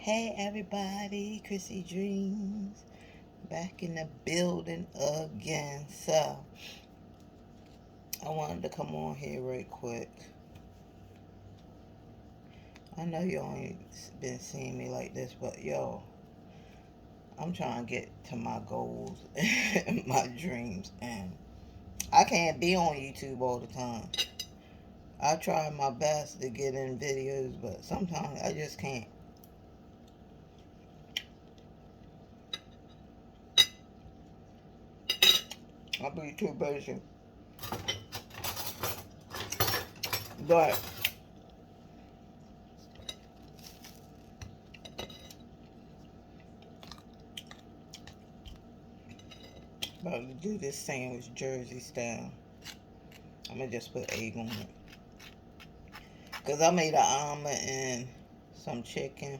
Hey everybody, Chrissy Dreams back in the building again. So I wanted to come on here right quick. I know you ain't been seeing me like this, but yo, I'm trying to get to my goals and my dreams, and I can't be on YouTube all the time. I try my best to get in videos, but sometimes I just can't. I'll be too busy. But about to do this sandwich Jersey style. I'm gonna just put egg on it. Cause I made an omelet and some chicken.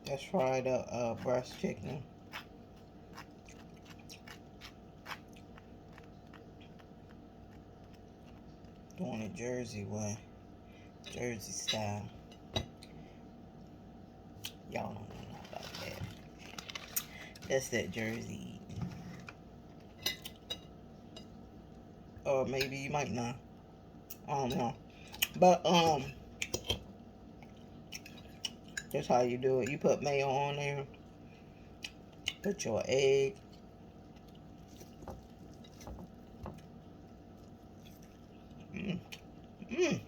That's fried up breast chicken. Doing it Jersey way. Jersey style. Y'all don't know nothing about that. That's that Jersey eating. Or maybe you might not. I don't know. But that's how you do it. You put mayo on there. Put your egg. Mm. Mm.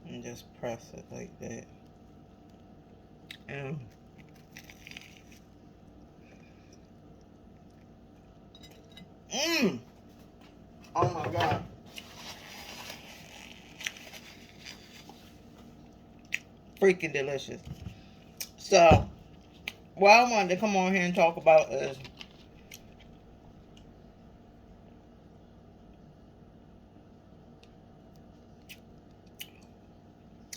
And just press it like that. And oh my god. Freaking delicious. So what I wanted to come on here and talk about is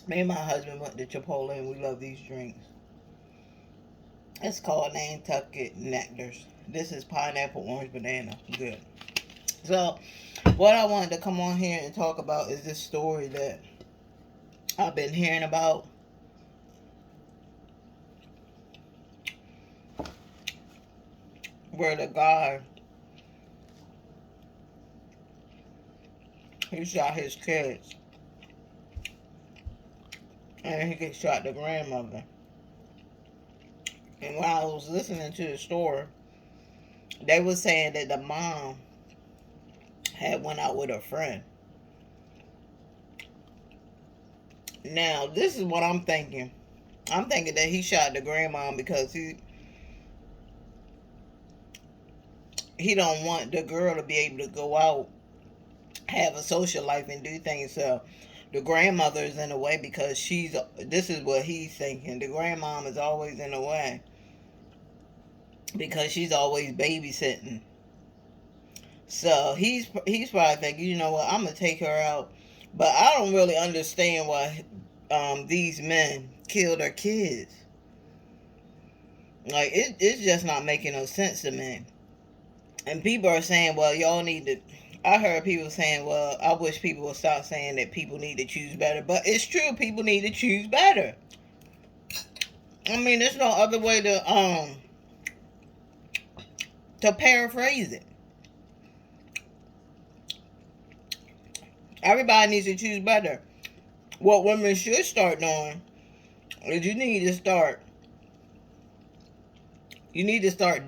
me and my husband went to Chipotle and we love these drinks. It's called Nantucket Nectars. This is pineapple, orange, banana. Good. So, what I wanted to come on here and talk about is this story that I've been hearing about. Where the guy, he shot his kids. And he shot the grandmother. And while I was listening to the story, they were saying that the mom had went out with a friend. Now, this is what I'm thinking. I'm thinking that he shot the grandma because he don't want the girl to be able to go out, have a social life, and do things. So the grandmother is in the way because this is what he's thinking. The grandmom is always in the way because she's always babysitting. So he's probably thinking, you know what, I'm gonna take her out. But I don't really understand why these men kill their kids. Like it's just not making no sense to me. And people are saying, well, y'all need to. I heard people saying, well, I wish people would stop saying that people need to choose better. But it's true, people need to choose better. I mean, there's no other way to paraphrase it. Everybody needs to choose better. What women should start doing is you need to start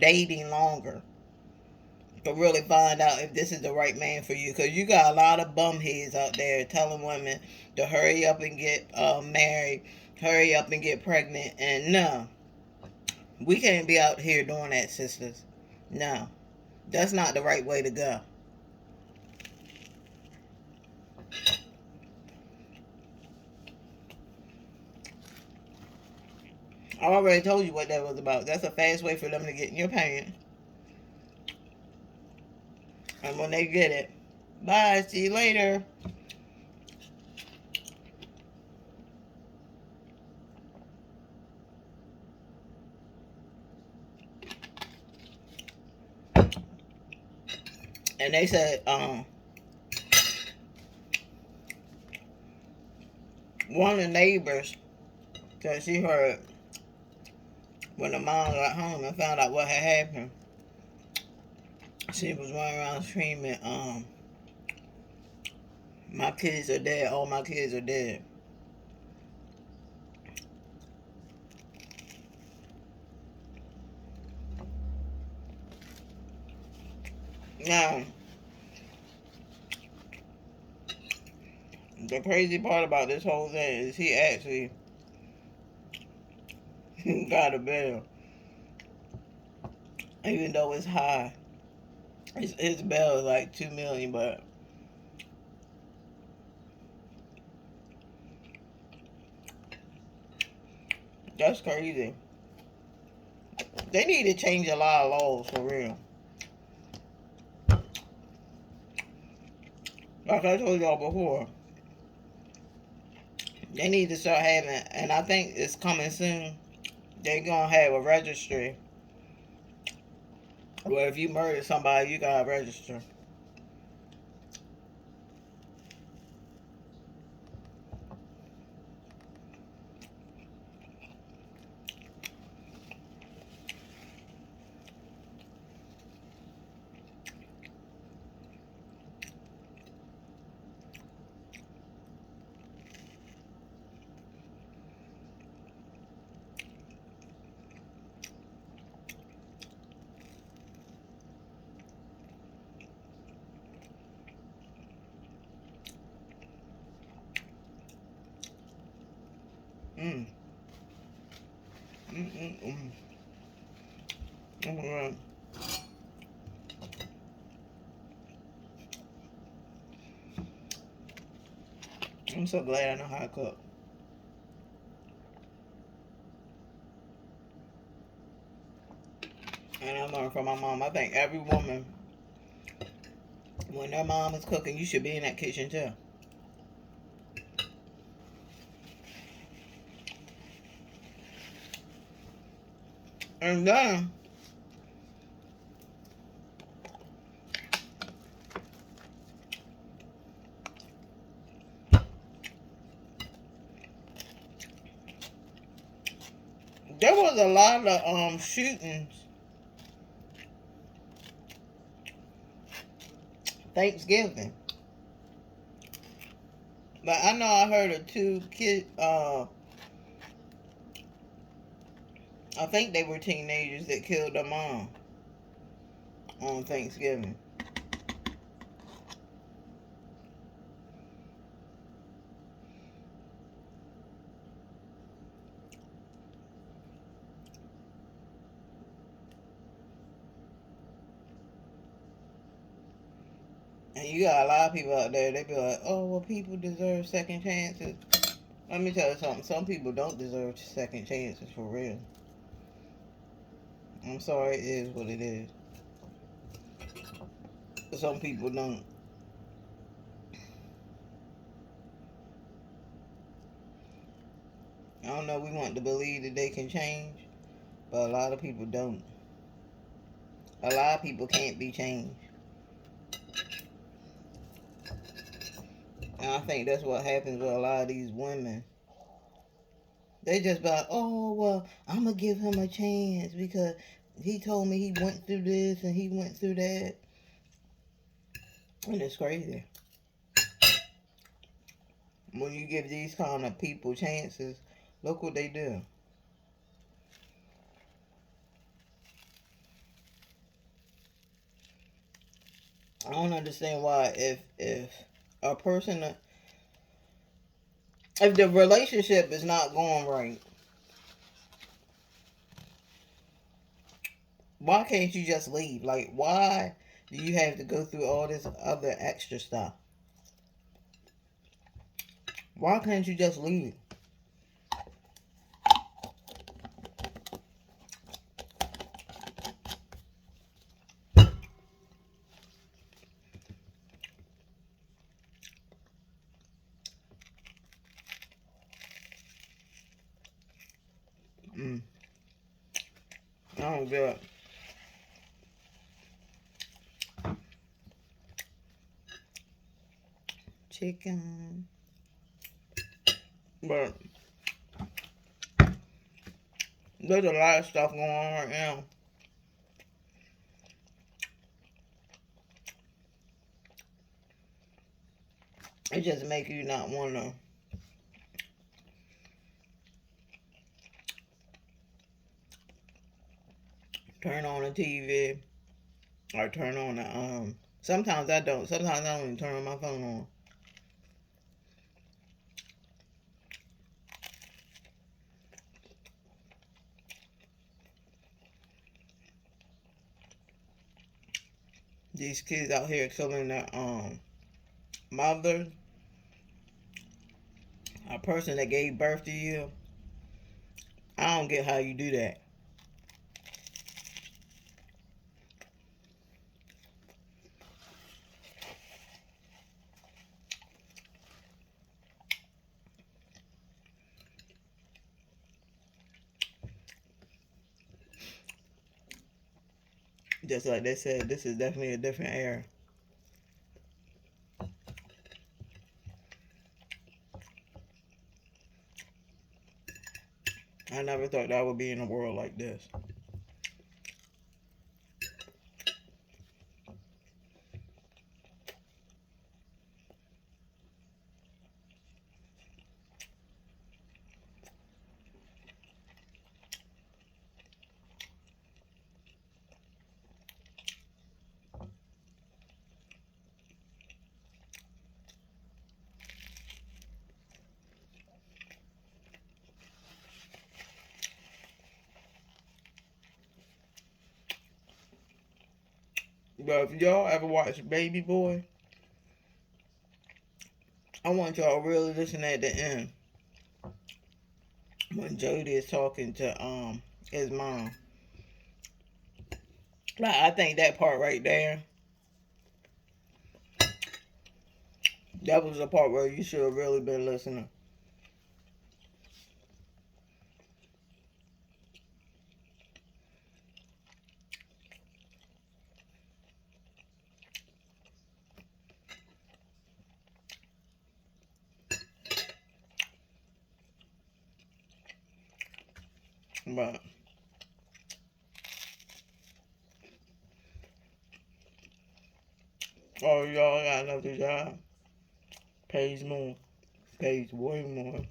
dating longer to really find out if this is the right man for you. Because you got a lot of bumheads out there telling women to hurry up and get married, hurry up and get pregnant. And no, we can't be out here doing that, sisters. No, that's not the right way to go. I already told you what that was about. That's a fast way for them to get in your pants. And when they get it, bye, see you later. And they said one of the neighbors said she heard when the mom got home and found out what had happened. She was running around screaming, my kids are dead, all my kids are dead. Now, the crazy part about this whole thing is he actually got a bail. Even though it's high. His bail is like $2 million, but that's crazy. They need to change a lot of laws for real. Like I told y'all before, they need to start having, and I think it's coming soon. They're gonna have a registry where if you murder somebody, you gotta register. Mm. Mm. Mm. Mm. I'm so glad I know how to cook. And I learned from my mom. I think every woman, when their mom is cooking, you should be in that kitchen too. And then there was a lot of shootings Thanksgiving. But I know I heard of two kids. I think they were teenagers that killed their mom on Thanksgiving. And you got a lot of people out there. They be like, "Oh, well, people deserve second chances." Let me tell you something. Some people don't deserve second chances for real. I'm sorry, it is what it is. Some people don't. I don't know. We want to believe that they can change, but a lot of people don't. A lot of people can't be changed. And I think that's what happens with a lot of these women. They just be like, oh, well, I'm going to give him a chance because he told me he went through this and he went through that. And it's crazy. When you give these kind of people chances, look what they do. I don't understand why if a person, if the relationship is not going right, why can't you just leave? Like, why do you have to go through all this other extra stuff? Why can't you just leave? Mm, I don't get it. chicken. But there's a lot of stuff going on right now. It just make you not want to turn on the TV or turn on the sometimes I don't. Sometimes I don't even turn my phone on. These kids out here killing their mother, a person that gave birth to you. I don't get how you do that. Just like they said, this is definitely a different era. I never thought that would be in a world like this. But if y'all ever watch Baby Boy, I want y'all to really listen at the end when Jody is talking to his mom. Like, I think that part right there, that was the part where you should have really been listening. But oh, y'all got another job. Pays more. Pays way more.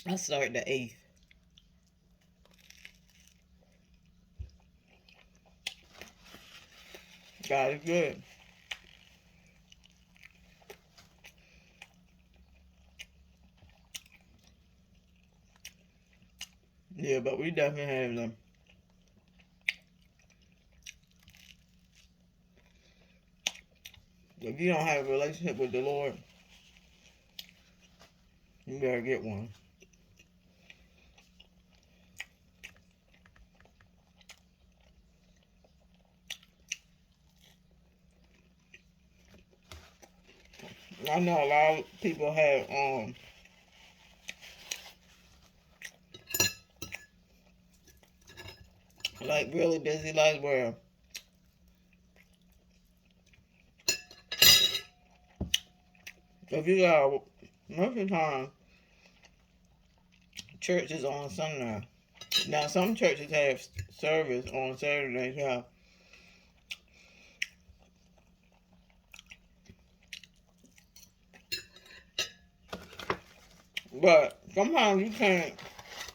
I start the 8th. God is good. Yeah, but we definitely have them. If you don't have a relationship with the Lord, you better get one. I know a lot of people have like really busy lives where if you got most of the time church is on Sunday. Now some churches have service on Saturdays, yeah. But sometimes you can't.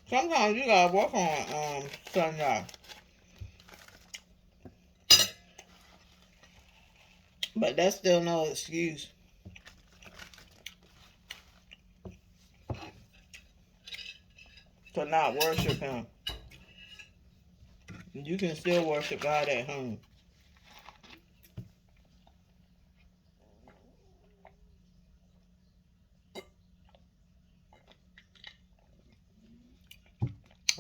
Sometimes you gotta work on Sunday. But that's still no excuse to not worship Him. You can still worship God at home.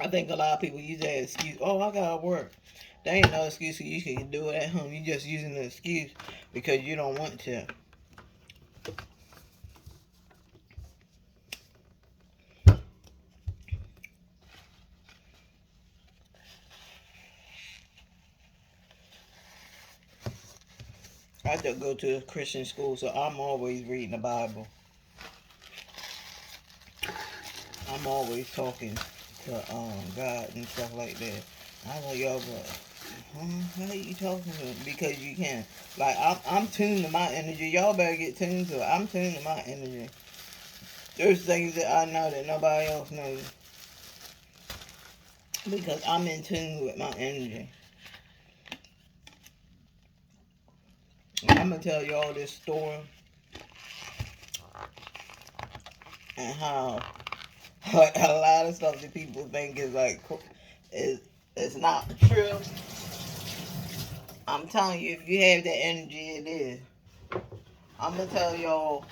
I think a lot of people use that excuse. Oh, I gotta work. There ain't no excuse for you can do it at home. You just using the excuse because you don't want to. I just go to a Christian school, so I'm always reading the Bible. I'm always talking to God and stuff like that. I like y'all, but how you talking to him? Because you can. Like I'm tuned to my energy. Y'all better get tuned to it. I'm tuned to my energy. There's things that I know that nobody else knows because I'm in tune with my energy. I'm gonna tell y'all this story and how like a lot of stuff that people think is like is it's not true. I'm telling you, if you have that energy, it is. I'm gonna tell y'all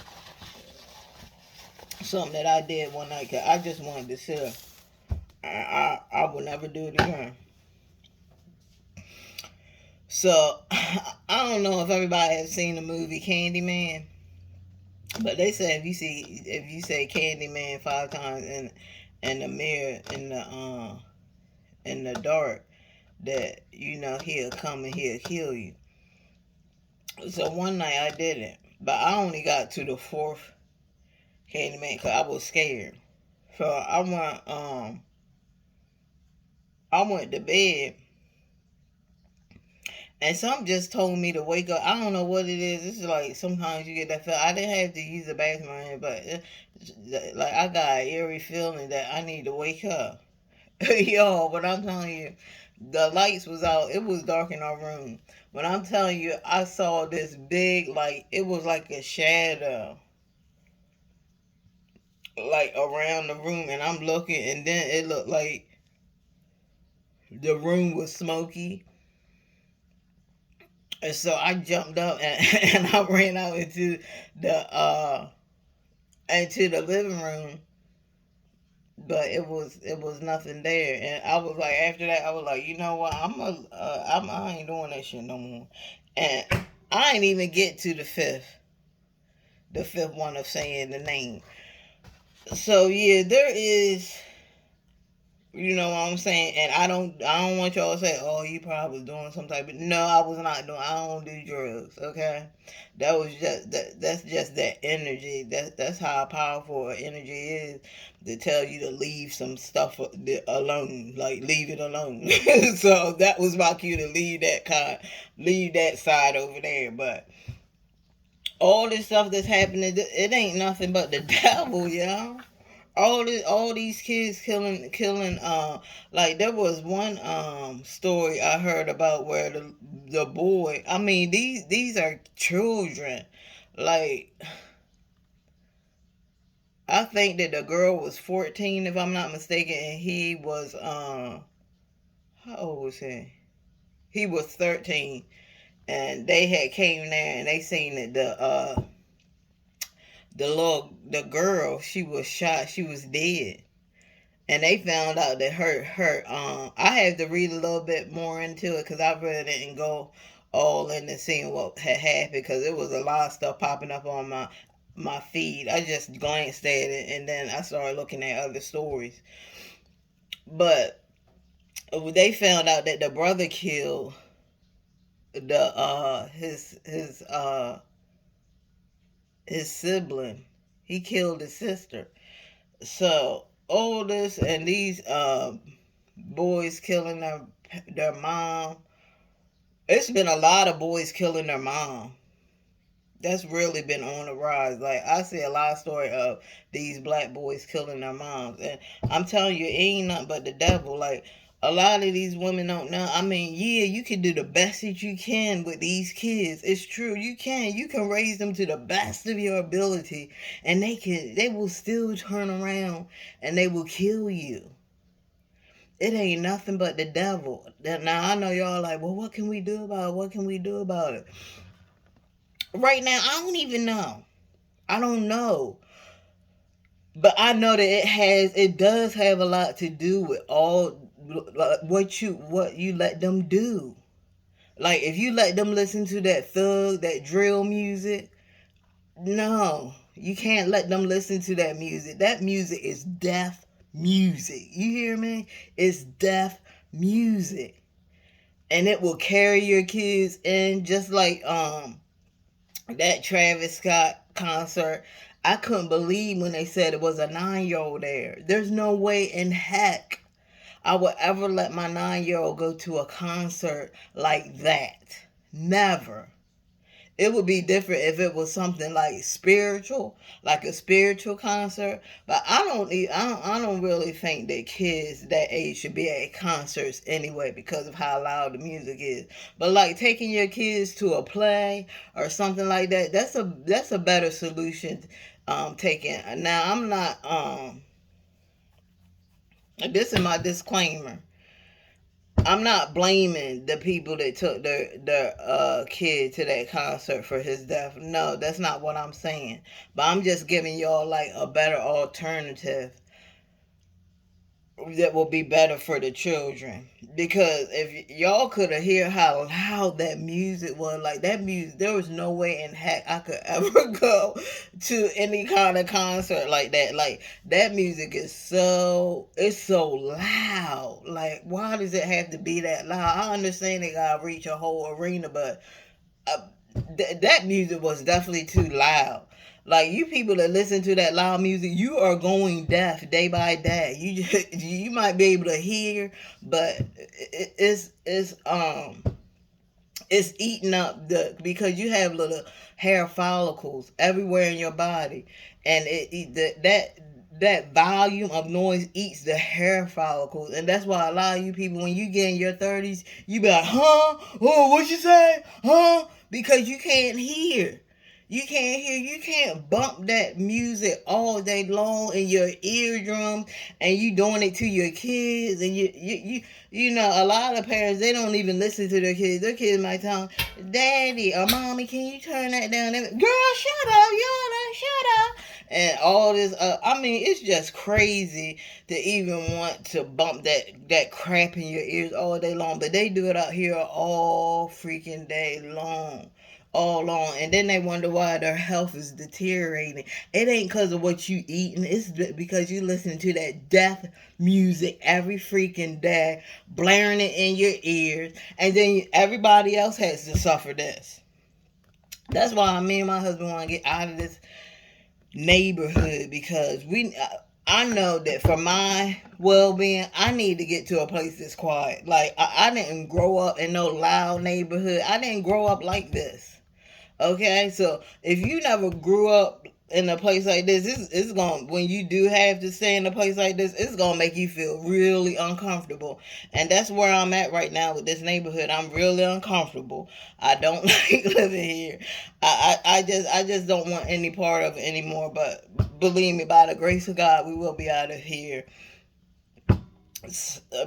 something that I did one night. Cause I just wanted to sit. I will never do it again. So I don't know if everybody has seen the movie Candyman, but they say if you say Candyman 5 times in the mirror in the dark, that he'll come and he'll kill you. So one night I did it, but I only got to the fourth Candyman because I was scared. So I went to bed, and something just told me to wake up. I don't know what it is. It's like sometimes you get that feel. I didn't have to use the bathroom, but like I got an eerie feeling that I need to wake up. Yo, but I'm telling you, the lights was out. It was dark in our room. But I'm telling you, I saw this big, like, it was like a shadow, like, around the room. And I'm looking, and then it looked like the room was smoky. And so I jumped up and, and I ran out into the living room, but it was nothing there. And I was like, after that, I was like, you know what, I ain't doing that shit no more. And I ain't even get to the fifth one of saying the name. So yeah, there is, you know what I'm saying? And I don't want y'all to say, oh, you probably doing some type of, no, I was not doing, I don't do drugs, okay? That was just that's just that energy. That's how powerful energy is, to tell you to leave some stuff alone, like leave it alone. So that was my cue to leave that side over there. But all this stuff that's happening, it ain't nothing but the devil, y'all. All these kids killing. Like there was one story I heard about where the boy. I mean, these are children. Like, I think that the girl was 14, if I'm not mistaken, and he was how old was he? He was 13, and they had came there and they seen that the girl, she was shot, she was dead. And they found out that her I had to read a little bit more into it because I really didn't go all into seeing what had happened, because it was a lot of stuff popping up on my feed. I just glanced at it and then I started looking at other stories. But they found out that the brother killed the his sibling. He killed his sister. So all this and these boys killing their mom. It's been a lot of boys killing their mom. That's really been on the rise. Like, I see a lot of story of these black boys killing their moms, and I'm telling you, it ain't nothing but the devil. Like, a lot of these women don't know. I mean, yeah, you can do the best that you can with these kids. It's true, you can. You can raise them to the best of your ability, and they will still turn around and they will kill you. It ain't nothing but the devil. Now I know y'all like, well, what can we do about it? What can we do about it? Right now, I don't even know. I don't know. But I know that it does have a lot to do with all what you let them do. Like, if you let them listen to that thug, that drill music, no, you can't let them listen to that music. That music is death music. You hear me? It's death music. And it will carry your kids in, just like that Travis Scott concert, I couldn't believe when they said it was a 9-year-old there. There's no way in heck I would ever let my 9-year-old go to a concert like that. Never. It would be different if it was something like spiritual, like a spiritual concert. But I don't really think that kids that age should be at concerts anyway because of how loud the music is. But like taking your kids to a play or something like that, that's a better solution. Taking now, I'm not. This is my disclaimer. I'm not blaming the people that took their kid to that concert for his death. No, that's not what I'm saying. But I'm just giving y'all like a better alternative that will be better for the children. Because if y'all could have heard how loud that music was, like that music, there was no way in heck I could ever go to any kind of concert like that. Like that music is it's so loud. Like why does it have to be that loud? I understand they gotta reach a whole arena, but uh, that music was definitely too loud. Like you people that listen to that loud music, you are going deaf day by day. You might be able to hear, but it's eating up the because you have little hair follicles everywhere in your body, and that volume of noise eats the hair follicles, and that's why a lot of you people, when you get in your 30s, you be like, huh? Oh, what you say? Huh? Because you can't hear. You can't bump that music all day long in your eardrums, and you doing it to your kids, and you know, a lot of parents, they don't even listen to their kids. Their kids might tell them, Daddy or Mommy, can you turn that down? Girl, shut up, Yana, shut up. And all this, I mean, it's just crazy to even want to bump that crap in your ears all day long. But they do it out here all freaking day long, all on, and then they wonder why their health is deteriorating. It ain't because of what you eating, it's because you listen to that death music every freaking day, blaring it in your ears, and then everybody else has to suffer this. That's why me and my husband want to get out of this neighborhood, because I know that for my well-being, I need to get to a place that's quiet. Like I didn't grow up in no loud neighborhood. I didn't grow up like this. Okay, so if you never grew up in a place like this, it's going, when you do have to stay in a place like this, it's gonna make you feel really uncomfortable. And that's where I'm at right now with this neighborhood. I'm really uncomfortable. I don't like living here. I just don't want any part of it anymore. But believe me, by the grace of God, we will be out of here.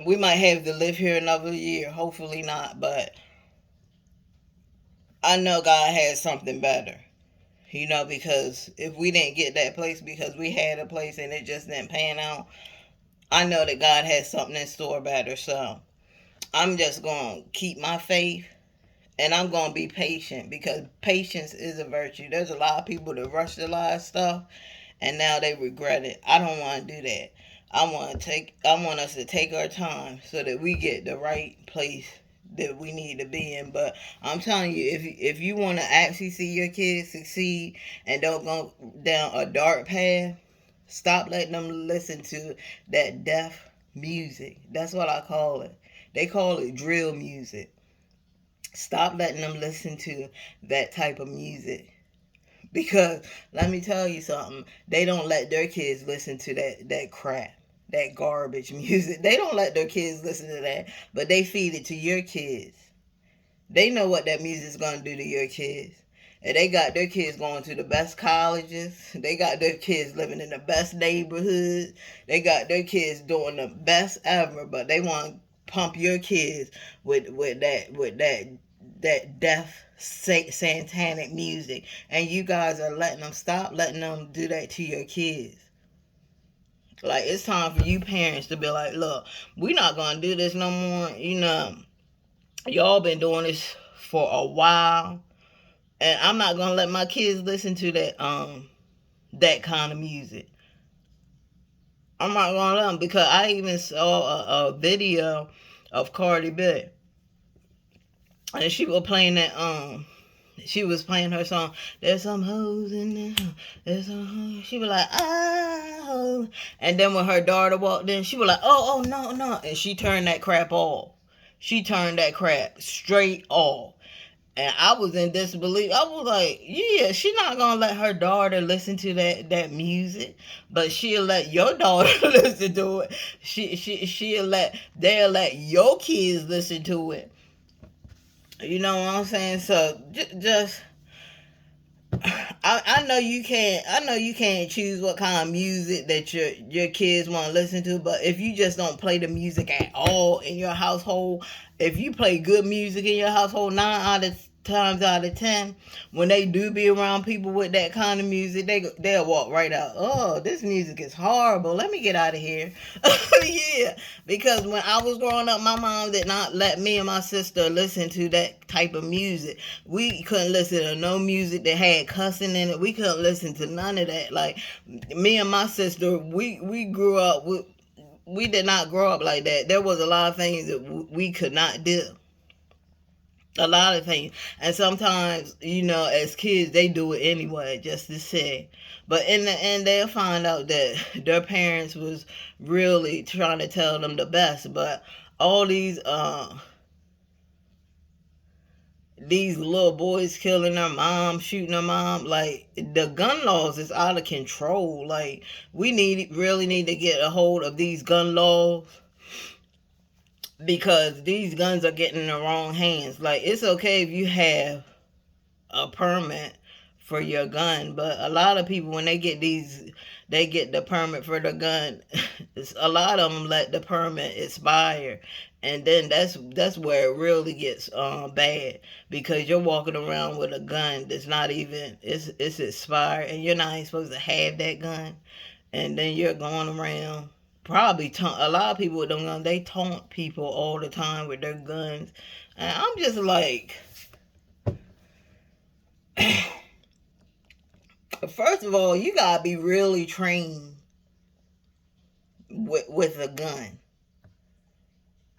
We might have to live here another year. Hopefully not, but I know God has something better. You know, because if we didn't get that place because we had a place and it just didn't pan out, I know that God has something in store better. So I'm just going to keep my faith, and I'm going to be patient, because patience is a virtue. There's a lot of people that rush a lot of stuff and now they regret it. I don't want to do that. I want us to take our time so that we get the right place that we need to be in. But I'm telling you, if you want to actually see your kids succeed and don't go down a dark path, stop letting them listen to that deaf music. That's what I call it. They call it drill music. Stop letting them listen to that type of music. Because let me tell you something, they don't let their kids listen to that crap, that garbage music. They don't let their kids listen to that, but they feed it to your kids. They know what that music's gonna do to your kids. And they got their kids going to the best colleges. They got their kids living in the best neighborhoods. They got their kids doing the best ever, but they want to pump your kids with that death satanic music, and you guys are letting them, stop letting them do that to your kids. Like, it's time for you parents to be like, look, we're not gonna do this no more. You know, y'all been doing this for a while, and I'm not gonna let my kids listen to that kind of music. I'm not gonna let them, because I even saw a video of Cardi B, and she was playing she was playing her song. There's some hoes in there. There's some hoes. She was like, oh. And then when her daughter walked in, she was like, oh, no, no. And she turned that crap off. She turned that crap straight off. And I was in disbelief. I was like, yeah, she's not gonna let her daughter listen to that music, but she'll let your daughter listen to it. They'll let your kids listen to it. You know what I'm saying? So just I know you can't. I know you can't choose what kind of music that your kids want to listen to. But if you just don't play the music at all in your household, if you play good music in your household, 9 times out of 10, when they do be around people with that kind of music, they'll walk right out. Oh, this music is horrible. Let me get out of here. Yeah, because when I was growing up, my mom did not let me and my sister listen to that type of music. We couldn't listen to no music that had cussing in it. We couldn't listen to none of that. Like me and my sister, we grew up. We did not grow up like that. There was a lot of things that we could not do. A lot of things. And sometimes, as kids, they do it anyway, just to say. But in the end, they'll find out that their parents was really trying to tell them the best. But all these little boys killing their mom, shooting their mom, like the gun laws is out of control. Like really need to get a hold of these gun laws, because these guns are getting in the wrong hands. Like, it's okay if you have a permit for your gun, but a lot of people, when they get the permit for the gun, a lot of them let the permit expire, and then that's where it really gets bad, because you're walking around with a gun that's not even, it's expired, and you're not even supposed to have that gun, and then you're going around probably a lot of people with them guns. They taunt people all the time with their guns, and I'm just like, first of all, you gotta be really trained with a gun.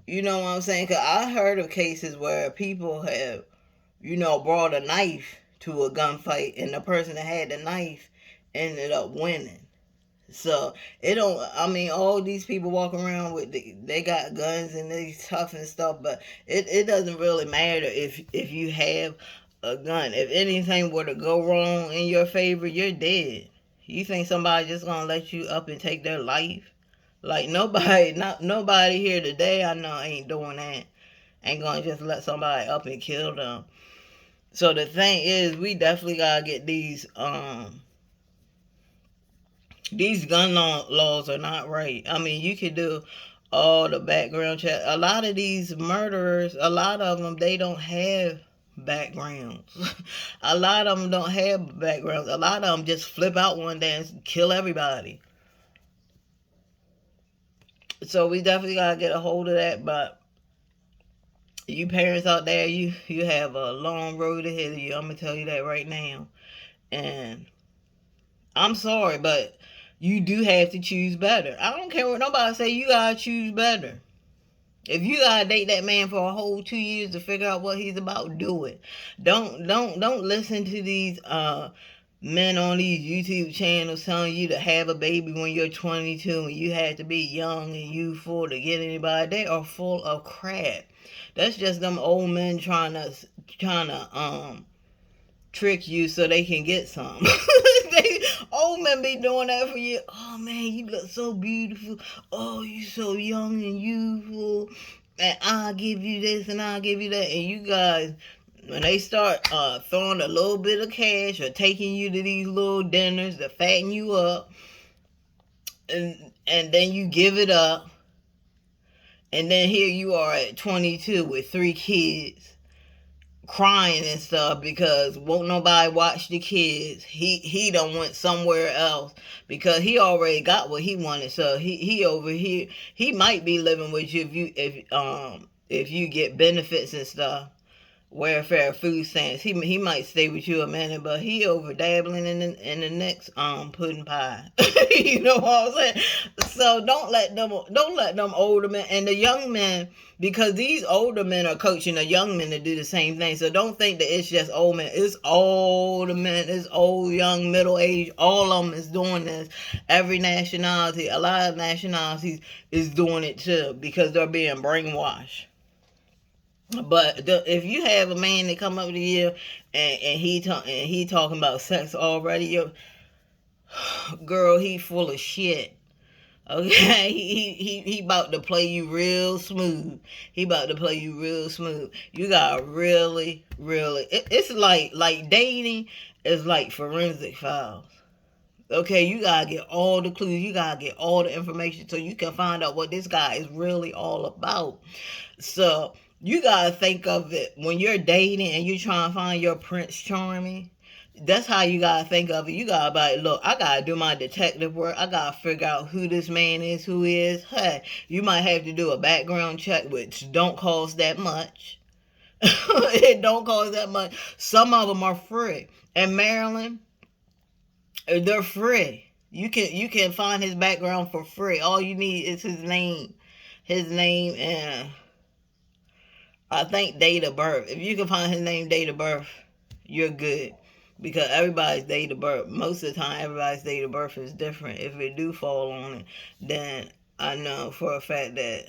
You know what I'm saying? Because I heard of cases where people have, brought a knife to a gunfight, and the person that had the knife ended up winning. So it don't. I mean, all these people walk around with they got guns and they tough and stuff, but it doesn't really matter if you have a gun. If anything were to go wrong in your favor, you're dead. You think somebody just gonna let you up and take their life? Like, nobody here today I know ain't doing that. Ain't gonna just let somebody up and kill them. So the thing is, we definitely gotta get these gun laws are not right. I mean, you could do all the background check. A lot of these murderers, a lot of them, they don't have backgrounds. A lot of them don't have backgrounds. A lot of them just flip out one day and kill everybody. So we definitely gotta get a hold of that. But you parents out there, you have a long road ahead of you. I'm gonna tell you that right now. And I'm sorry, but you do have to choose better. I don't care what nobody say. You gotta choose better. If you gotta date that man for a whole 2 years to figure out what he's about, do it. Don't listen to these men on these YouTube channels telling you to have a baby when you're 22 and you have to be young and youthful to get anybody. They are full of crap. That's just them old men trying to trick you so they can get some. Old men be doing that for you. Oh man, you look so beautiful. Oh, you so young and youthful. And I'll give you this and I'll give you that. And you guys, when they start throwing a little bit of cash or taking you to these little dinners to fatten you up, and then you give it up, and then here you are at 22 with 3 kids, crying and stuff because won't nobody watch the kids. He done went somewhere else because he already got what he wanted. So he over here, he might be living with you if you get benefits and stuff. welfare food stamps. He might stay with you a minute, but he over dabbling in the next pudding pie. You know what I'm saying? So don't let them older men and the young men, because these older men are coaching the young men to do the same thing. So don't think that it's just old men. It's old men, it's old, young, middle age. All of them is doing this. Every nationality, a lot of nationalities is doing it too because they're being brainwashed. But if you have a man that come up to you and he talking about sex already, your girl, he full of shit. Okay, he about to play you real smooth. He about to play you real smooth. You gotta really. It's like dating is like forensic files. Okay, you gotta get all the clues. You gotta get all the information so you can find out what this guy is really all about. So you gotta think of it when you're dating and you're trying to find your Prince Charming. That's how you gotta think of it. You gotta be like, look, I gotta do my detective work. I gotta figure out who this man is, who he is. Hey, you might have to do a background check, which don't cost that much. It don't cost that much. Some of them are free. In Maryland, they're free. You can find his background for free. All you need is his name, and I think date of birth. If you can find his name, date of birth, you're good. Because everybody's date of birth, most of the time, everybody's date of birth is different. If it do fall on it, then I know for a fact that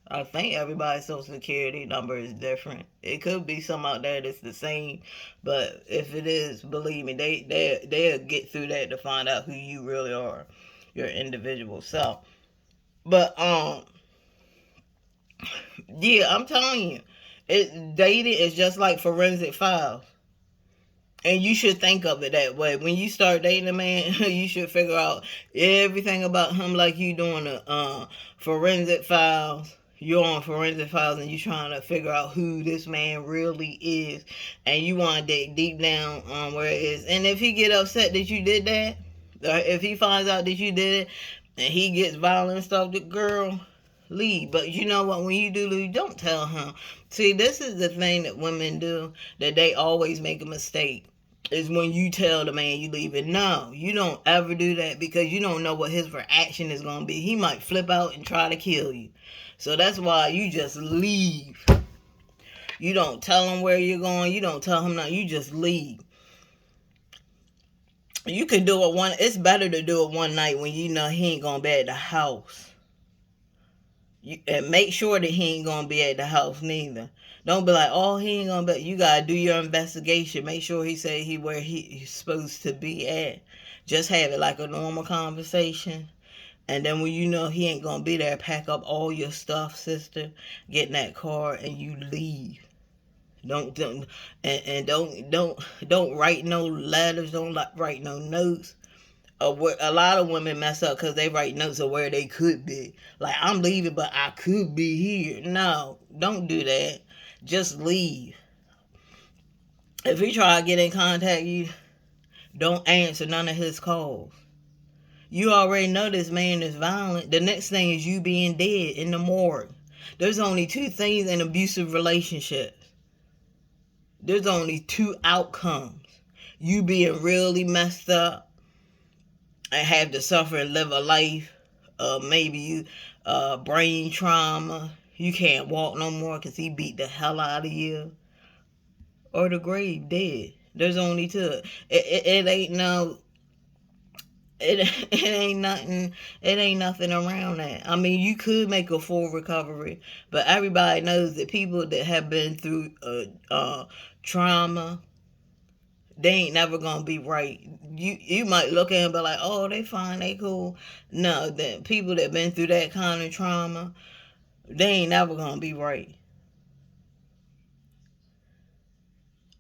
I think everybody's social security number is different. It could be some out there that's the same, but if it is, believe me, they'll get through that to find out who you really are, your individual self. But yeah, I'm telling you, dating is just like forensic files. And you should think of it that way. When you start dating a man, you should figure out everything about him like you doing a forensic files. You're on forensic files and you trying to figure out who this man really is. And you want to dig deep down on where it is. And if he get upset that you did that, or if he finds out that you did it, and he gets violent and stuff, the girl, leave. But you know what? When you do leave, don't tell him. See, this is the thing that women do, that they always make a mistake, is when you tell the man you leaving. No, you don't ever do that because you don't know what his reaction is going to be. He might flip out and try to kill you. So that's why you just leave. You don't tell him where you're going. You don't tell him nothing. You just leave. You can do it one. It's better to do it one night when you know he ain't gonna be at the house. And make sure that he ain't gonna be at the house neither. Don't be like, oh, he ain't gonna be. You gotta do your investigation. Make sure he say he where he's supposed to be at. Just have it like a normal conversation. And then when you know he ain't gonna be there, pack up all your stuff, sister. Get in that car and you leave. Don't and don't write no letters. Don't write no notes. A lot of women mess up because they write notes of where they could be. Like, I'm leaving, but I could be here. No, don't do that. Just leave. If he try to get in contact you, don't answer none of his calls. You already know this man is violent. The next thing is you being dead in the morgue. There's only two things in abusive relationships. There's only two outcomes. You being really messed up and have to suffer and live a life. Maybe you brain trauma. You can't walk no more because he beat the hell out of you. Or the grave dead. There's only two. It ain't no. It ain't nothing. It ain't nothing around that. I mean, you could make a full recovery, but everybody knows that people that have been through trauma, they ain't never gonna be right. You might look at them and be like, oh, they fine, they cool. No, the people that been through that kind of trauma, they ain't never gonna be right.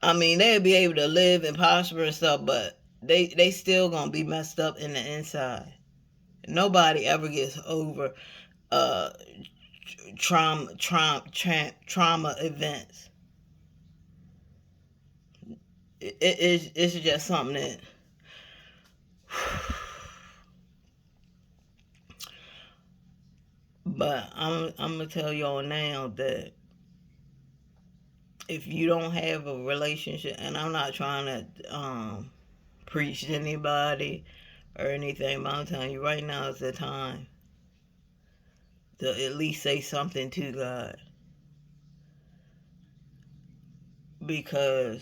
I mean, they'll be able to live and prosper and stuff, but they still gonna be messed up in the inside. Nobody ever gets over uh trauma events. It's just something that but I'm gonna tell y'all now that if you don't have a relationship, and I'm not trying to preach to anybody or anything, but I'm telling you right now is the time to at least say something to God, because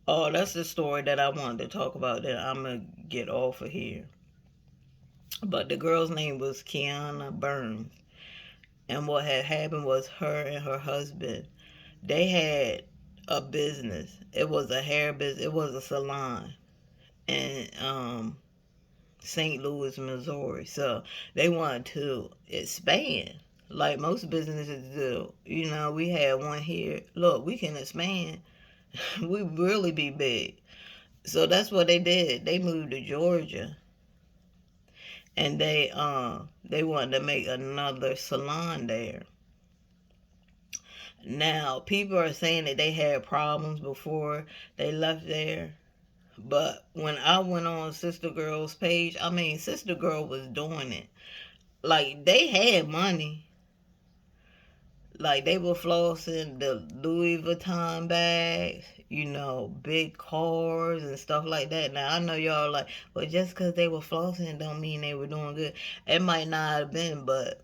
that's the story that I wanted to talk about that I'm gonna get off of here. But the girl's name was Kiana Burns, and what had happened was her and her husband, they had a business. It was a hair business. It was a salon in St. Louis, Missouri. So they wanted to expand, like most businesses do. You know, we had one here. Look, we can expand. We really be big. So that's what they did. They moved to Georgia, and they wanted to make another salon there. Now, people are saying that they had problems before they left there. But when I went on Sister Girl's page, I mean, Sister Girl was doing it. Like, they had money. Like, they were flossing the Louis Vuitton bags, you know, big cars and stuff like that. Now, I know y'all like, well, just because they were flossing don't mean they were doing good. It might not have been, but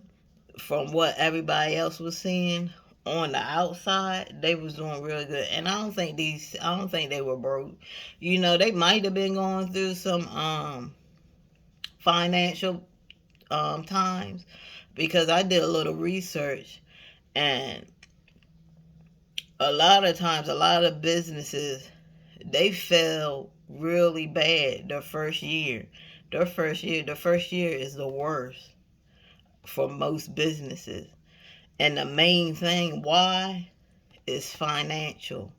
from what everybody else was seeing on the outside, they was doing real good. And I don't think they were broke. You know, they might have been going through some financial times, because I did a little research, and a lot of times a lot of businesses, they fail really bad their first year. The first year is the worst for most businesses. And the main thing why is financial.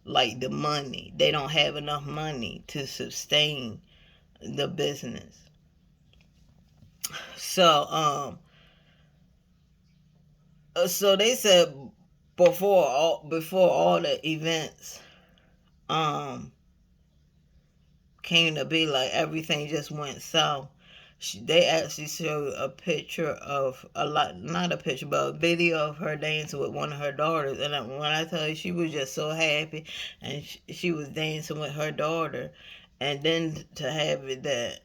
Like the money. They don't have enough money to sustain the business. So so they said before all the events um came to be, like everything just went south. They actually showed a picture of a lot, not a picture, but a video of her dancing with one of her daughters. And when I tell you, she was just so happy, and she was dancing with her daughter. And then to have it that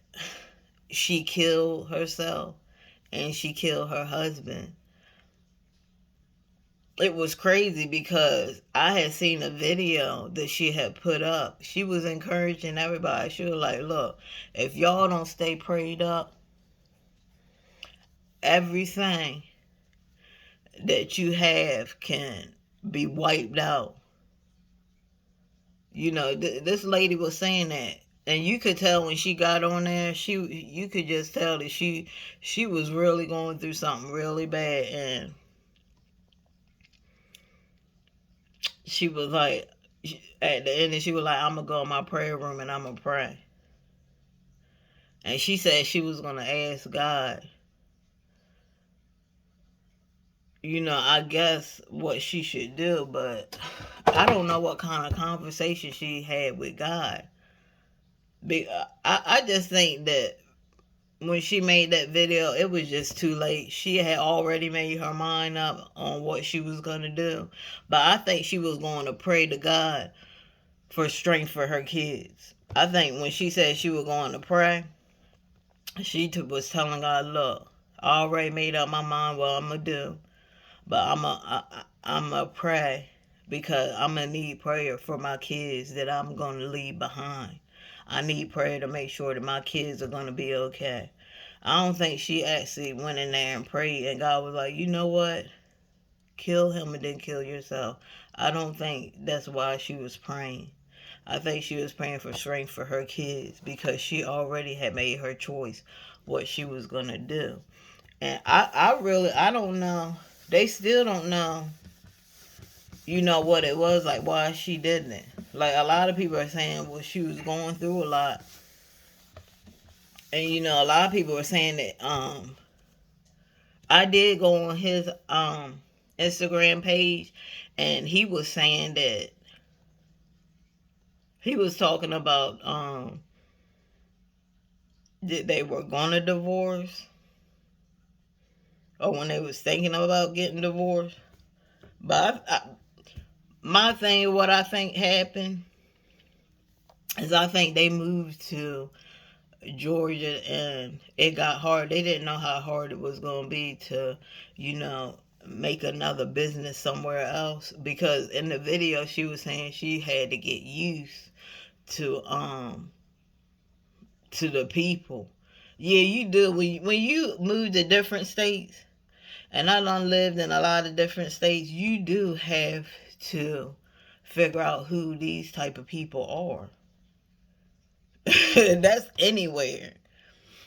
she killed herself and she killed her husband, it was crazy, because I had seen a video that she had put up. She was encouraging everybody. She was like, look, if y'all don't stay prayed up, everything that you have can be wiped out. You know, this lady was saying that. And you could tell when she got on there, you could just tell that she was really going through something really bad. And she was like, at the end, she was like, I'm going to go in my prayer room and I'm going to pray. And she said she was going to ask God, you know, I guess what she should do. But I don't know what kind of conversation she had with God. I just think that when she made that video, it was just too late. She had already made her mind up on what she was going to do. But I think she was going to pray to God for strength for her kids. I think when she said she was going to pray, she was telling God, look, I already made up my mind what I'm going to do. But I'm going to pray, because I'm going to need prayer for my kids that I'm going to leave behind. I need prayer to make sure that my kids are going to be okay. I don't think she actually went in there and prayed and God was like, you know what? Kill him and then kill yourself. I don't think that's why she was praying. I think she was praying for strength for her kids, because she already had made her choice what she was going to do. And I don't know. They still don't know, you know, what it was, like why she didn't it. Like a lot of people are saying, well, she was going through a lot. And you know, a lot of people were saying that I did go on his Instagram page, and he was saying that he was talking about that they were gonna divorce, or when they was thinking about getting divorced. But my thing, what I think happened is I think they moved to Georgia and it got hard. They didn't know how hard it was going to be to, you know, make another business somewhere else, because in the video she was saying she had to get used to the people. Yeah, you do. When you move to different states, and I done lived in a lot of different states, you do have to figure out who these type of people are. That's anywhere.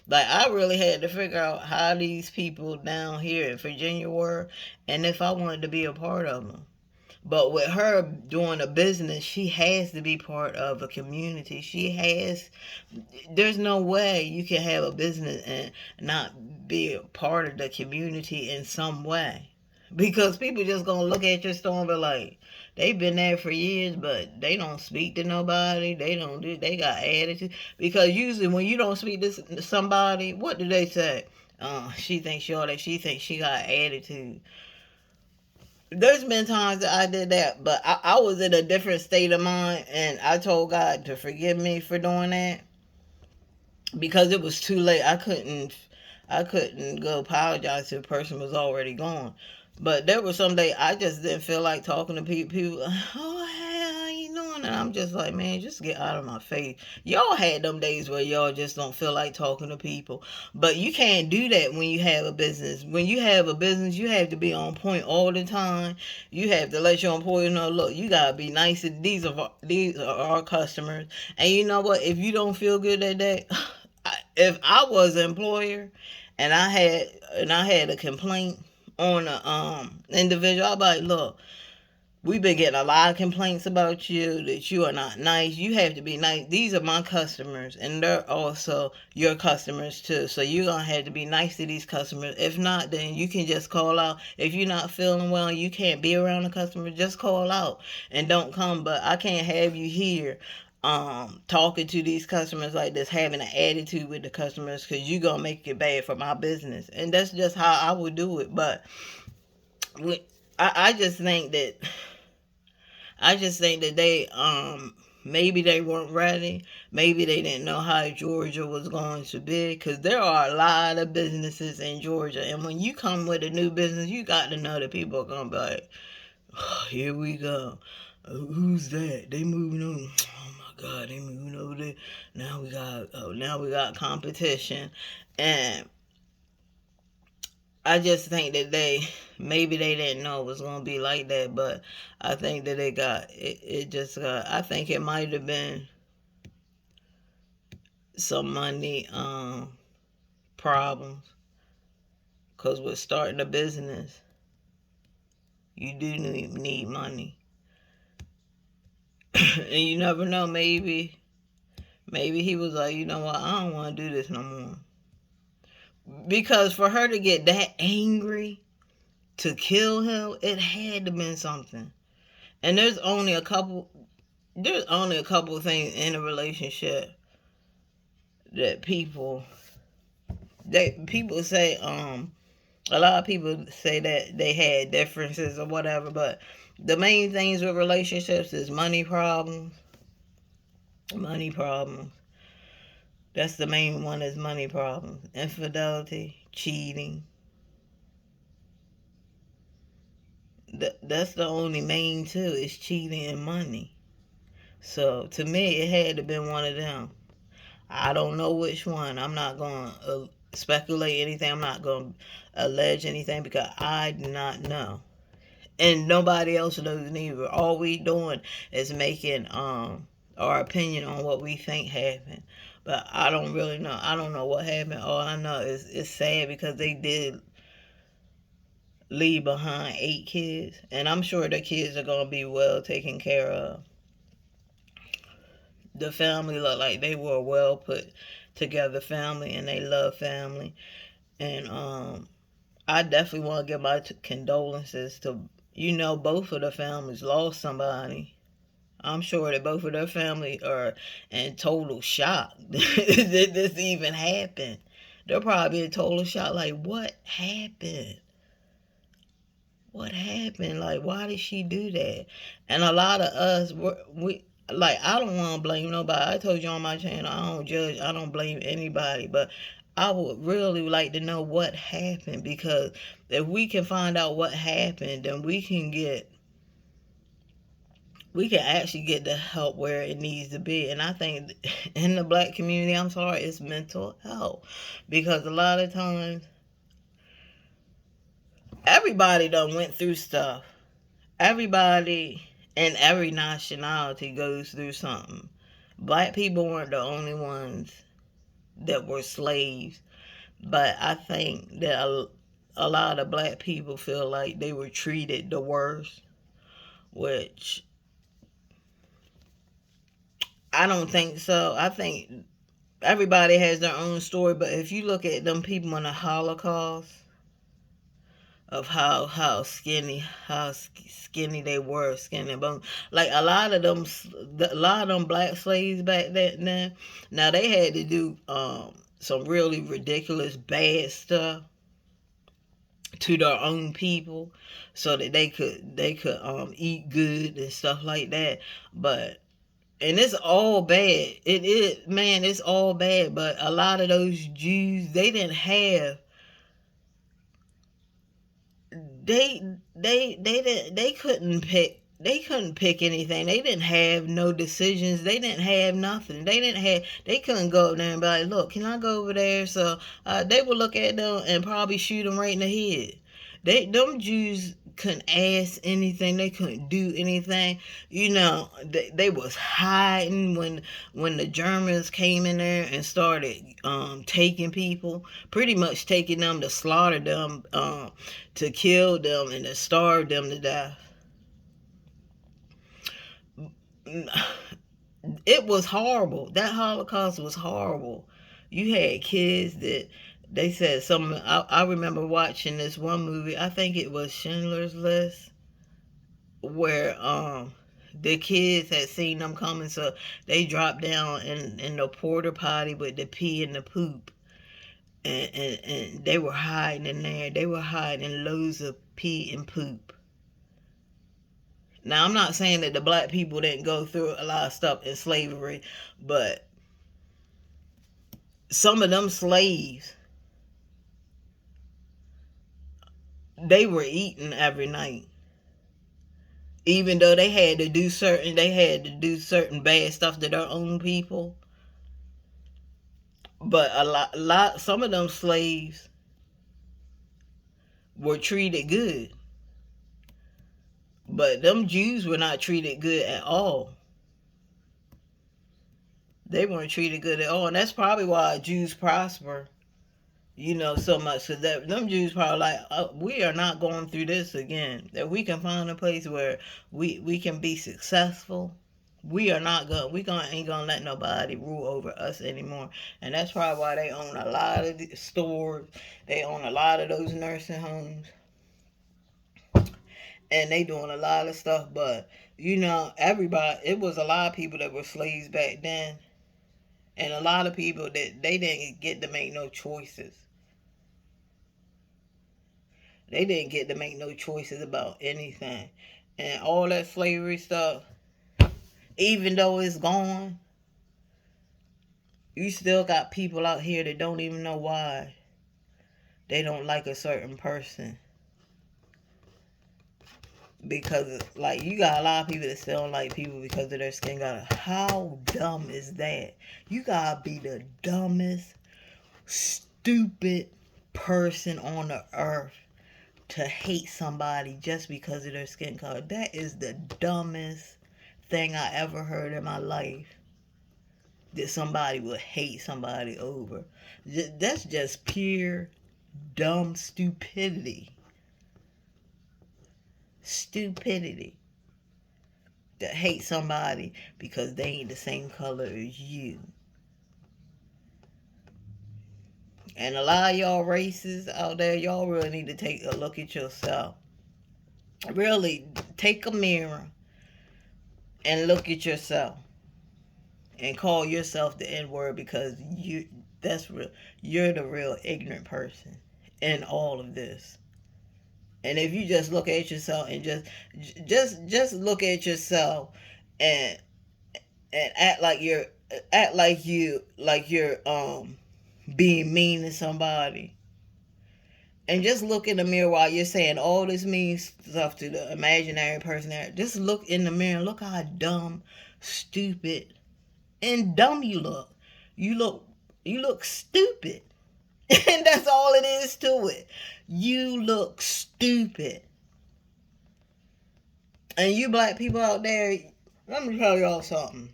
Like, I really had to figure out how these people down here in Virginia were, and if I wanted to be a part of them. But with her doing a business, she has to be part of a community. There's no way you can have a business and not be a part of the community in some way. Because people just gonna look at your store and be like, they've been there for years, but they don't speak to nobody. They don't do. They got attitude. Because usually when you don't speak to somebody, what do they say? She thinks she all that. She thinks she got attitude. There's been times that I did that, but I was in a different state of mind, and I told God to forgive me for doing that because it was too late. I couldn't go apologize to the person was already gone. But there were some days I just didn't feel like talking to people. People, oh hey, how you doing? And I'm just like, man, just get out of my face. Y'all had them days where y'all just don't feel like talking to people. But you can't do that when you have a business. When you have a business, you have to be on point all the time. You have to let your employees know, look, you gotta be nice. These are our customers. And you know what? If you don't feel good that day, if I was an employer and I had a complaint on a individual, I'd be like, look, we've been getting a lot of complaints about you that you are not nice. You have to be nice. These are my customers, and they're also your customers too. So you're gonna have to be nice to these customers. If not, then you can just call out. If you're not feeling well, you can't be around the customer. Just call out and don't come. But I can't have you here talking to these customers like this, having an attitude with the customers, because you're gonna make it bad for my business. And that's just how I would do it. But we, I just think that they maybe they weren't ready. Maybe they didn't know how Georgia was going to be, because there are a lot of businesses in Georgia, and when you come with a new business, you got to know that people are gonna be like, oh, here we go. Who's that? They moving on. Oh my God, they moving over there. Now we got competition, and I just think that maybe they didn't know it was gonna be like that, but I think that it got it. It just got. I think it might have been some money problems, cause with starting a business, you do need money, and you never know. Maybe he was like, you know what, I don't want to do this no more, because for her to get that angry to kill him, it had to been something. And there's only a couple of things in a relationship that people say, a lot of people say that they had differences or whatever, but the main things with relationships is money problems. That's the main one, is money problems. Infidelity, cheating. That's the only main two, is cheating and money. So to me, it had to been one of them. I don't know which one. I'm not going to speculate anything. I'm not going to allege anything, because I do not know. And nobody else knows neither. All we doing is making our opinion on what we think happened. But I don't really know. I don't know what happened. All I know is it's sad, because they did leave behind 8 kids. And I'm sure the kids are going to be well taken care of. The family looked like they were a well put together family, and they love family. And I definitely want to give my condolences to, both of the families lost somebody. I'm sure that both of their family are in total shock that this even happened. They're probably in total shock, like, what happened? what happened? Like, why did she do that? And a lot of us, we like, I don't want to blame nobody. I told you on my channel, I don't judge, I don't blame anybody, but I would really like to know what happened, because if we can find out what happened, then we can actually get the help where it needs to be. And I think in the black community, I'm sorry, it's mental health, because a lot of times everybody done went through stuff. Everybody in every nationality goes through something. Black people weren't the only ones that were slaves, but I think that a lot of black people feel like they were treated the worst, which I don't think so. I think everybody has their own story, but if you look at them people in the Holocaust, of how skinny they were, skinny bone. Like a lot of them black slaves back then. Now they had to do some really ridiculous bad stuff to their own people, so that they could eat good and stuff like that. But and it's all bad. It is, man. It's all bad. But a lot of those Jews, they they couldn't pick anything. They didn't have no decisions. They didn't have nothing. They couldn't go up there and be like, look, can I go over there? So they would look at them and probably shoot them right in the head. Them Jews couldn't ask anything. They couldn't do anything. They was hiding when the Germans came in there and started taking people, pretty much taking them to slaughter them, to kill them and to starve them to death. It was horrible. That Holocaust was horrible. You had kids that they said some. I remember watching this one movie. I think it was Schindler's List, where the kids had seen them coming, so they dropped down in the porta potty with the pee and the poop, and they were hiding in there. They were hiding loads of pee and poop. Now, I'm not saying that the black people didn't go through a lot of stuff in slavery, but some of them slaves, they were eating every night. Even though they had to do certain bad stuff to their own people. But some of them slaves were treated good. But them Jews were not treated good at all. They weren't treated good at all. And that's probably why Jews prosper, so much. Because them Jews probably like, we are not going through this again. That we can find a place where we can be successful. We are not going. Ain't gonna let nobody rule over us anymore. And that's probably why they own a lot of the stores. They own a lot of those nursing homes, and they doing a lot of stuff. But everybody. It was a lot of people that were slaves back then, and a lot of people that they didn't get to make no choices. They didn't get to make no choices about anything. And all that slavery stuff, even though it's gone, you still got people out here that don't even know why they don't like a certain person. Because, like, you got a lot of people that still don't like people because of their skin color. How dumb is that? You gotta be the dumbest, stupid person on the earth to hate somebody just because of their skin color. That is the dumbest thing I ever heard in my life. That somebody would hate somebody over. That's just pure dumb stupidity. Stupidity. To hate somebody because they ain't the same color as you. And a lot of y'all racists out there, y'all really need to take a look at yourself. Really, take a mirror and look at yourself. And call yourself the N-word, because you're the real ignorant person in all of this. And if you just look at yourself and just look at yourself and act like you're being mean to somebody, and just look in the mirror while you're saying all this mean stuff to the imaginary person there. Just look in the mirror and look how dumb, stupid, and dumb you look. You look you look stupid. And that's all it is to it. You look stupid. And you black people out there, let me tell y'all something.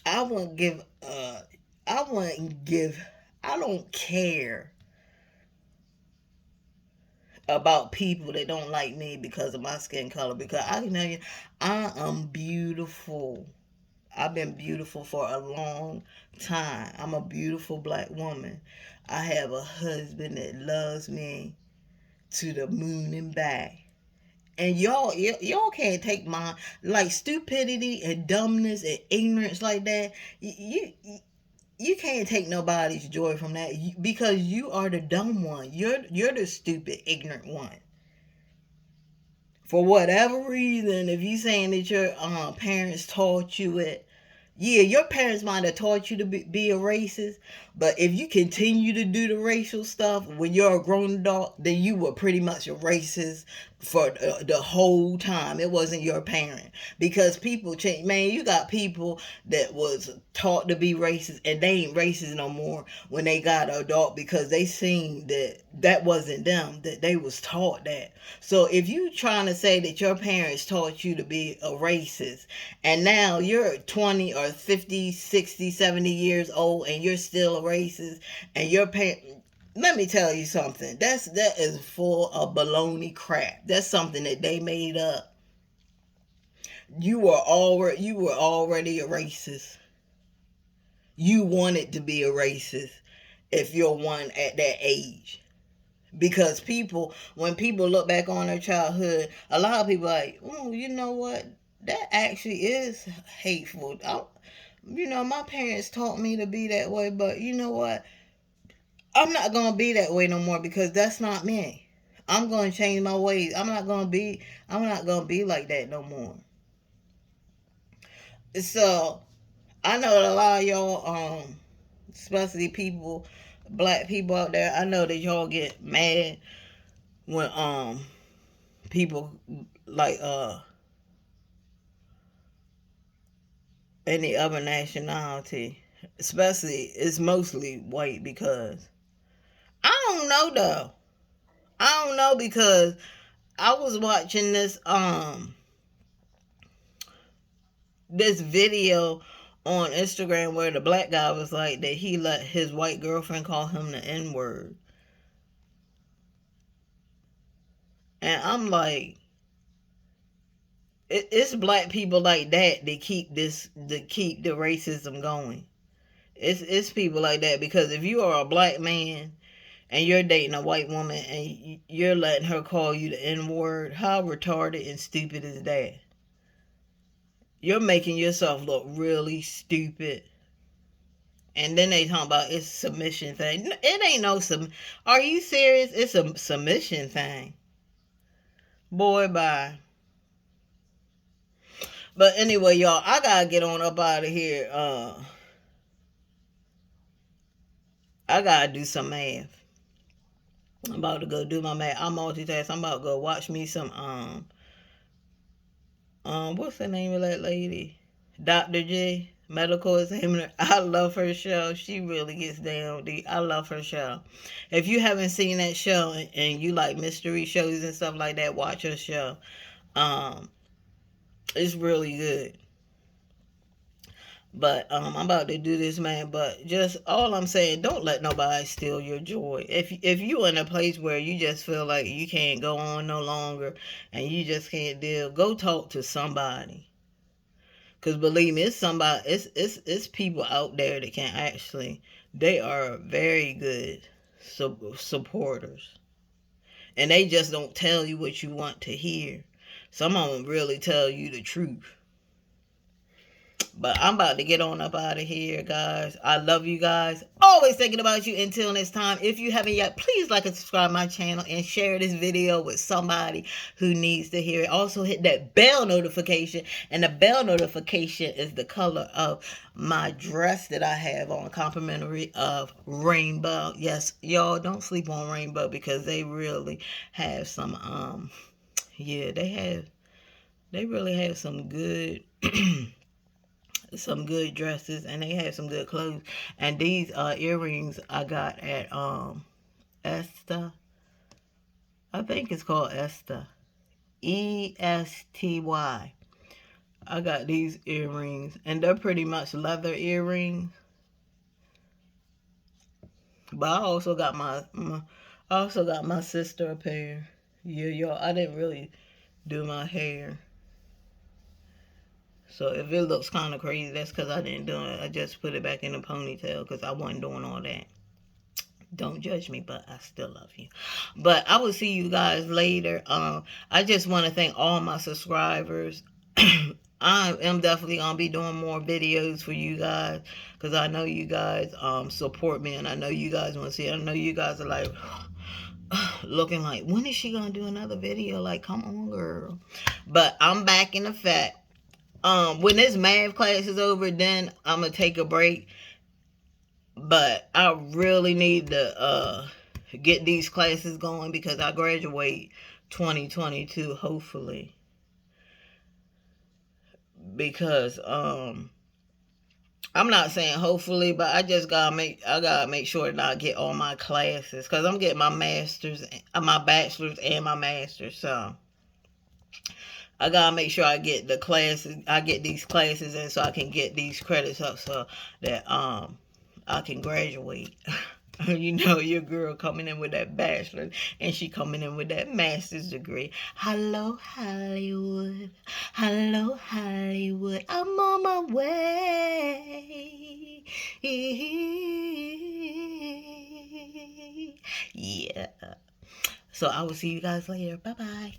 I wouldn't give I wouldn't give I don't care about people that don't like me because of my skin color, because I can tell you I am beautiful. I've been beautiful for a long time. I'm a beautiful black woman. I have a husband that loves me to the moon and back. And y'all can't take my like stupidity and dumbness and ignorance like that. You can't take nobody's joy from that, because you are the dumb one. You're the stupid, ignorant one. For whatever reason, if you saying that your parents taught you it, yeah, your parents might have taught you to be a racist, but if you continue to do the racial stuff when you're a grown adult, then you were pretty much a racist for the whole time. It wasn't your parent, because people change. Man, you got people that was taught to be racist and they ain't racist no more when they got an adult, because they seen that that wasn't them, that they was taught that. So if you trying to say that your parents taught you to be a racist, and now you're 20 or 50, 60, 70 years old and you're still a racist, and your parents, let me tell you something. That is full of baloney crap. That's something that they made up. You were already a racist. You wanted to be a racist if you're one at that age. Because when people look back on their childhood, a lot of people are like, oh, you know what? That actually is hateful. My parents taught me to be that way, but you know what? I'm not gonna be that way no more, because that's not me. I'm gonna change my ways. I'm not gonna be like that no more. So I know that a lot of y'all, especially black people out there, I know that y'all get mad when people like any other nationality, especially it's mostly white, because I don't know though. I don't know, because I was watching this video on Instagram where the black guy was like that he let his white girlfriend call him the N word. And I'm like, it's black people like that that keep the racism going. It's people like that, because if you are a black man and you're dating a white woman and you're letting her call you the N word, how retarded and stupid is that? You're making yourself look really stupid. And then they talk about it's a submission thing. It ain't no Are you serious? It's a submission thing. Boy, bye. But anyway, y'all, I gotta get on up out of here. I gotta do some math. I'm about to go do my math. I'm multitask. I'm about to go watch me some what's the name of that lady? Dr. J, medical examiner. I love her show. She really gets down deep. I love her show. If you haven't seen that show and you like mystery shows and stuff like that, watch her show. Um, it's really good. But I'm about to do this, man. But just all I'm saying, don't let nobody steal your joy. If you in a place where you just feel like you can't go on no longer and you just can't deal, go talk to somebody. Cause believe me, it's somebody. It's people out there that can actually. They are very good supporters, and they just don't tell you what you want to hear. Some of them really tell you the truth. But I'm about to get on up out of here, guys. I love you guys. Always thinking about you. Until next time, if you haven't yet, please like and subscribe my channel and share this video with somebody who needs to hear it. Also hit that bell notification. And the bell notification is the color of my dress that I have on, complimentary of Rainbow. Yes, y'all, don't sleep on Rainbow because they really have some, yeah, they really have some good some good dresses, and they have some good clothes. And these earrings I got at Esther. I think it's called Esther. ESTY. I got these earrings, and they're pretty much leather earrings. But I also got my sister a pair. Yeah, y'all, I didn't really do my hair. So if it looks kind of crazy, that's because I didn't do it. I just put it back in a ponytail because I wasn't doing all that. Don't judge me, but I still love you. But I will see you guys later. I just want to thank all my subscribers. I am definitely going to be doing more videos for you guys because I know you guys support me, and I know you guys want to see it. I know you guys are like looking like, when is she going to do another video? Like, come on, girl. But I'm back in effect. When this math class is over, then I'm going to take a break. But I really need to get these classes going because I graduate 2022, hopefully. Because I'm not saying hopefully, but I just gotta make sure that I get all my classes because I'm getting my masters, my bachelor's, and my master's. So I gotta make sure I get the classes, I get these classes in so I can get these credits up so that I can graduate. You know, your girl coming in with that bachelor and she coming in with that master's degree. Hello, Hollywood. Hello, Hollywood. I'm on my way. Yeah. So I will see you guys later. Bye-bye.